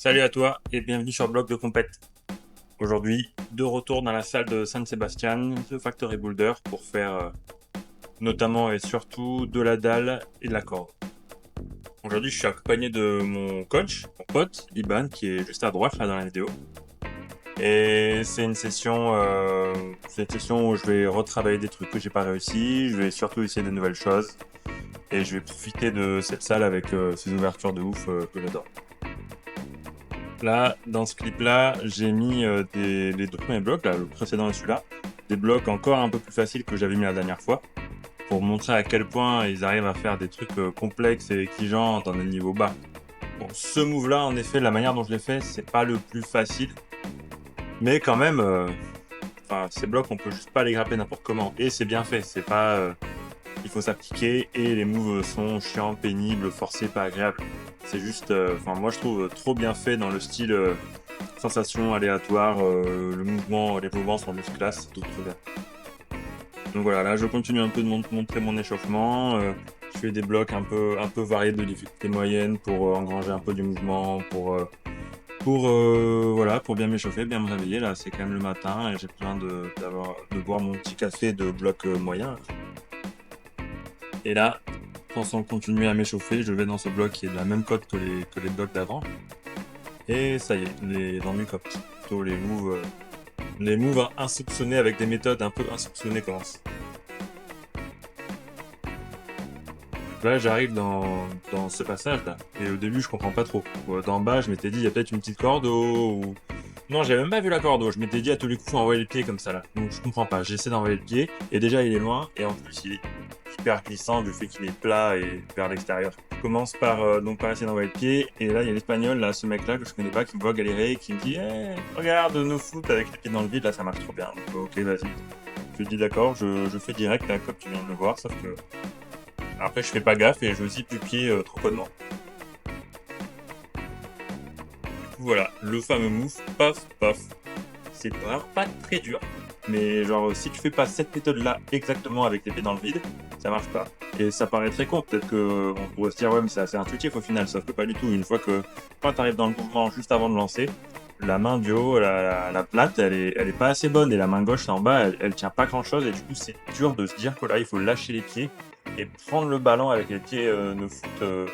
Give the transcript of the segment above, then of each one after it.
Salut à toi et bienvenue sur Bloc de Compète. Aujourd'hui, de retour dans la salle de San Sebastian, de Factory Boulder, pour faire notamment et surtout de la dalle et de la corde. Aujourd'hui, je suis accompagné de mon coach, mon pote, Iban, qui est juste à droite là dans la vidéo. Et c'est une session où je vais retravailler des trucs que j'ai pas réussi, je vais surtout essayer de nouvelles choses, et je vais profiter de cette salle avec ces ouvertures de ouf que j'adore. Là, dans ce clip-là, j'ai mis les deux premiers blocs, là, le précédent et celui-là, des blocs encore un peu plus faciles que j'avais mis la dernière fois, pour montrer à quel point ils arrivent à faire des trucs complexes et exigeants dans des niveaux bas. Bon, ce move-là, en effet, la manière dont je l'ai fait, c'est pas le plus facile, mais quand même, ces blocs, on peut juste pas les grapper n'importe comment, et c'est bien fait, c'est pas... il faut s'appliquer, et les moves sont chiants, pénibles, forcés, pas agréables. C'est juste, moi je trouve trop bien fait dans le style sensation aléatoire, les mouvements sont juste classe, c'est tout trop bien. Donc voilà, là je continue un peu de montrer mon échauffement, je fais des blocs un peu variés de difficulté moyenne pour engranger un peu du mouvement, pour bien m'échauffer, bien me réveiller. Là c'est quand même le matin et j'ai besoin de boire mon petit café de bloc moyen. Et là, pensant continuer à m'échauffer, je vais dans ce bloc qui est de la même cote que les blocs d'avant. Et ça y est, les ennuis comme plutôt les moves insoupçonnés avec des méthodes un peu insoupçonnées commencent. Là, j'arrive dans ce passage-là, et au début, je comprends pas trop. D'en bas, je m'étais dit, il y a peut-être une petite corde ou... Non, j'avais même pas vu la corde, je m'étais dit à tous les coups, faut envoyer le pied comme ça, là. Donc, je comprends pas, j'essaie d'envoyer le pied, et déjà, il est loin, et en plus, il est hyper glissant du fait qu'il est plat et vers l'extérieur. Je commence par essayer d'envoyer le pied, et là, il y a l'espagnol, là, ce mec-là, que je connais pas, qui me voit galérer, et qui me dit, hey, regarde, nos foot avec les pieds dans le vide, là, ça marche trop bien. Donc, ok, vas-y. Je lui dis d'accord, je fais direct, là, comme tu viens de le voir, sauf que... Après, je fais pas gaffe et je zippe du pied trop connement. Du coup, voilà, le fameux move, paf, paf. C'est vraiment pas très dur, mais genre, si tu fais pas cette méthode-là exactement avec les pieds dans le vide, ça marche pas. Et ça paraît très con, peut-être qu'on pourrait se dire, ouais, mais c'est assez intuitif au final, sauf que pas du tout. Une fois que, quand t'arrives dans le mouvement juste avant de lancer, la main du haut, la plate, elle est pas assez bonne, et la main gauche, là en bas, elle tient pas grand chose, et du coup, c'est dur de se dire que là, il faut lâcher les pieds et prendre le ballon avec les pieds no foot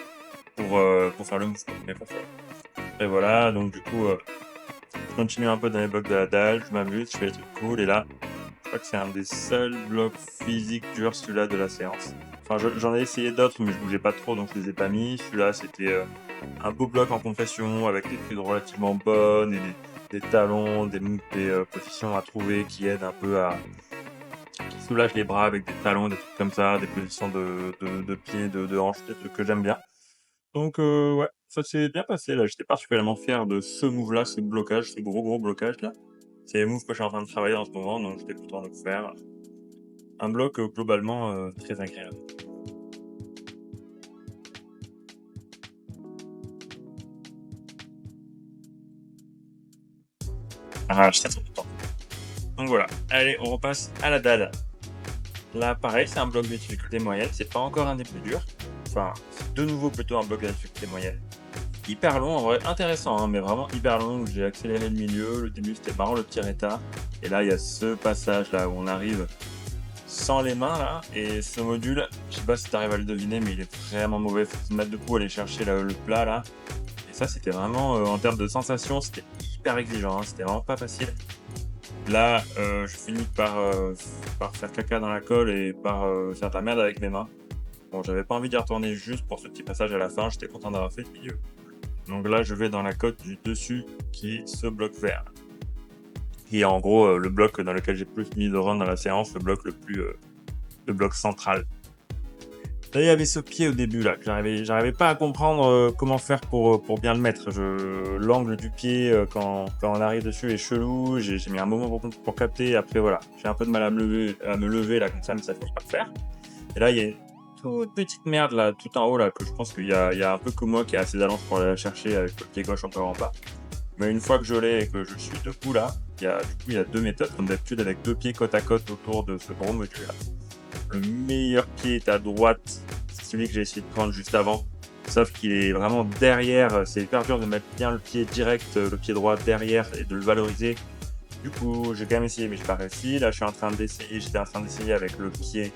pour faire le mouvement. Mais bon, et voilà, donc du coup, je continue un peu dans les blocs de la dalle, je m'amuse, je fais des trucs cool, et là, je crois que c'est un des seuls blocs physiques durs, celui-là, de la séance. Enfin, j'en ai essayé d'autres, mais je bougeais pas trop, donc je les ai pas mis. Celui-là, c'était un beau bloc en compression, avec des prises relativement bonnes, et des talons, des positions à trouver qui aident un peu qui soulagent les bras avec des talons, des trucs comme ça, des positions de pieds, de hanches, des trucs que j'aime bien. Donc ouais, ça s'est bien passé là, j'étais particulièrement fier de ce move-là, ce blocage, ce gros blocage là. C'est les moves que je suis en train de travailler en ce moment, donc j'étais content de le faire. Un bloc globalement très agréable. Ah, j'étais trop content. Donc voilà, allez, on repasse à la dalle. Là, pareil, c'est un bloc de difficulté moyenne, c'est pas encore un des plus durs. Enfin, c'est de nouveau plutôt un bloc de difficulté moyenne. Hyper long, en vrai, intéressant, hein, mais vraiment hyper long, où j'ai accéléré le milieu, le début c'était marrant le petit état, et là il y a ce passage là où on arrive sans les mains là, et ce module, je sais pas si t'arrives à le deviner, mais il est vraiment mauvais, faut se mettre debout, aller chercher le plat là, et ça c'était vraiment, en termes de sensation, c'était hyper exigeant, hein, c'était vraiment pas facile. Là, je finis par faire caca dans la colle et par faire de la merde avec mes mains. Bon, j'avais pas envie d'y retourner juste pour ce petit passage à la fin, j'étais content d'avoir fait le milieu. Donc là, je vais dans la cote du dessus qui est ce bloc vert. Qui est en gros le bloc dans lequel j'ai plus mis de run dans la séance, le bloc central. Là, il y avait ce pied au début là, que j'arrivais pas à comprendre comment faire pour bien le mettre. L'angle du pied quand on arrive dessus est chelou, j'ai mis un moment pour capter, après voilà, j'ai un peu de mal à me lever là comme ça, mais ça finit pas le faire. Et là, il y a une toute petite merde là, tout en haut là, que je pense qu'il y a un peu que moi qui a assez d'allance pour aller la chercher avec le pied gauche encore en bas. Mais une fois que je l'ai et que je suis debout là, il y a deux méthodes, comme d'habitude, avec deux pieds côte à côte autour de ce gros module là. Le meilleur pied est à droite, c'est celui que j'ai essayé de prendre juste avant. Sauf qu'il est vraiment derrière, c'est hyper dur de mettre bien le pied direct, le pied droit derrière et de le valoriser. Du coup, j'ai quand même essayé, mais j'ai pas réussi. Là, j'étais en train d'essayer avec le pied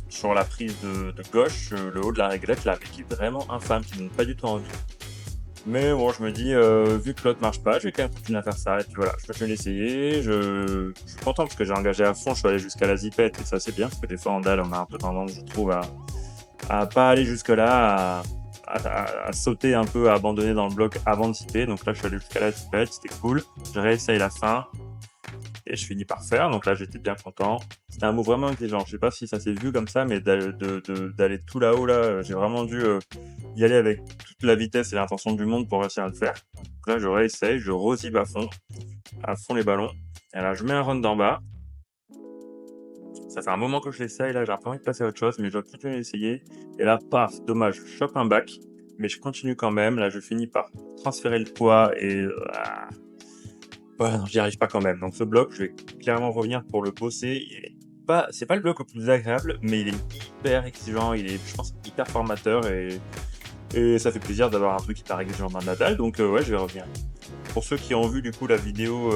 sur la prise de gauche, le haut de la réglette, là, mais qui est vraiment infâme, qui donne pas du tout envie. Mais bon, je me dis, vu que l'autre marche pas, je vais quand même continuer à faire ça. Et puis voilà, je continue d'essayer. Je suis content parce que j'ai engagé à fond. Je suis allé jusqu'à la zipette et ça c'est bien parce que des fois en dalle, on a un peu tendance, je trouve, à pas aller jusque là, à sauter un peu, à abandonner dans le bloc avant de zipper. Donc là, je suis allé jusqu'à la zipette, c'était cool. Je réessaye la fin et je finis par faire. Donc là, j'étais bien content. C'était un mot vraiment intelligent. Je sais pas si ça s'est vu comme ça, mais d'aller tout là-haut, là, j'ai vraiment dû y aller avec toute la vitesse et l'intention du monde pour réussir à le faire. Donc là, je réessaye, je rezip à fond les ballons. Et là, je mets un run d'en bas. Ça fait un moment que je l'essaye, là, j'ai pas envie de passer à autre chose, mais je dois continuer d'essayer. Et là, paf, dommage, je chope un bac, mais je continue quand même. Là, je finis par transférer le poids et ouais, non, j'y arrive pas quand même. Donc ce bloc, je vais clairement revenir pour le bosser. C'est pas le bloc le plus agréable, mais il est hyper exigeant, il est, je pense, hyper formateur et ça fait plaisir d'avoir un truc hyper exigeant dans la dalle. Donc ouais, je vais revenir. Pour ceux qui ont vu du coup la vidéo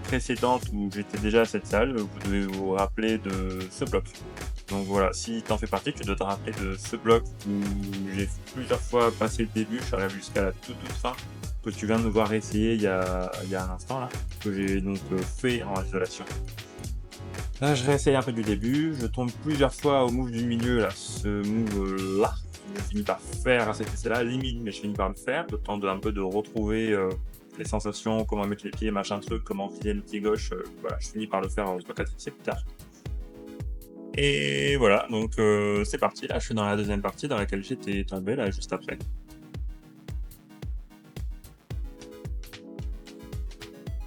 précédente où j'étais déjà à cette salle, vous devez vous rappeler de ce bloc. Donc voilà, si t'en fais partie, tu dois te rappeler de ce bloc où j'ai plusieurs fois passé le début, je suis arrivé jusqu'à la toute fin, que tu viens de me voir essayer il y a un instant là, que j'ai donc fait en isolation. Là, je réessaye un peu du début, je tombe plusieurs fois au move du milieu, là, ce move là, je finis par faire cet essai-là, limite, mais je finis par le faire, le temps un peu de retrouver les sensations, comment mettre les pieds, machin truc, comment filer le pied gauche, voilà, je finis par le faire 3-4 essais plus tard. Et voilà, donc c'est parti, là je suis dans la deuxième partie dans laquelle j'étais tombé là juste après.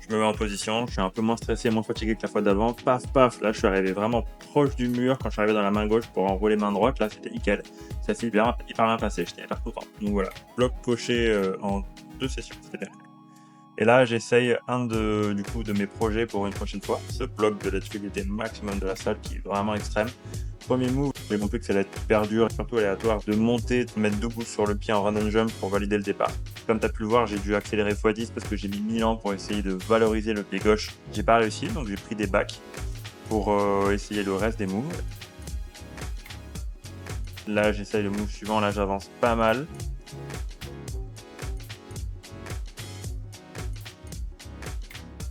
Je me mets en position, je suis un peu moins stressé, moins fatigué que la fois d'avant, paf paf, là je suis arrivé vraiment proche du mur quand je suis arrivé dans la main gauche pour enrouler main droite, là c'était nickel, ça s'est hyper bien passé, j'étais hyper content. Donc voilà, bloc coché en 2 sessions, c'était bien. Et là, j'essaye du coup, de mes projets pour une prochaine fois. Ce bloc de la difficulté maximum de la salle qui est vraiment extrême. Premier move, j'ai compris que ça allait être hyper dur et surtout aléatoire de monter, de mettre debout sur le pied en random jump pour valider le départ. Comme tu as pu le voir, j'ai dû accélérer x10 parce que j'ai mis 1000 ans pour essayer de valoriser le pied gauche. J'ai pas réussi, donc j'ai pris des bacs pour essayer le reste des moves. Là, j'essaye le move suivant, là j'avance pas mal.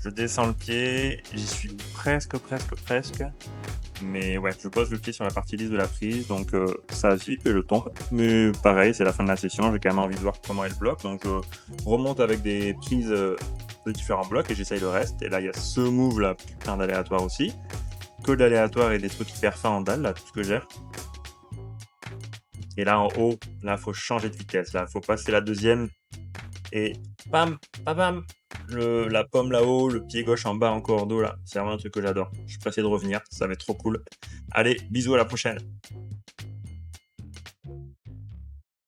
Je descends le pied, j'y suis presque. Mais ouais, je pose le pied sur la partie lisse de la prise, donc ça a suffi que je tombe. Mais pareil, c'est la fin de la session, j'ai quand même envie de voir comment elle bloque. Donc je remonte avec des prises de différents blocs et j'essaye le reste. Et là, il y a ce move là, putain d'aléatoire aussi. Que d'aléatoire et des trucs hyper fins en dalle, là, tout ce que j'ai. Et là en haut, là, faut changer de vitesse. Là, faut passer la deuxième. Et bam, bam, bam, la pomme là-haut, le pied gauche en bas en cordeau là, c'est vraiment un truc que j'adore. Je suis pressé de revenir, ça va être trop cool. Allez, bisous, à la prochaine.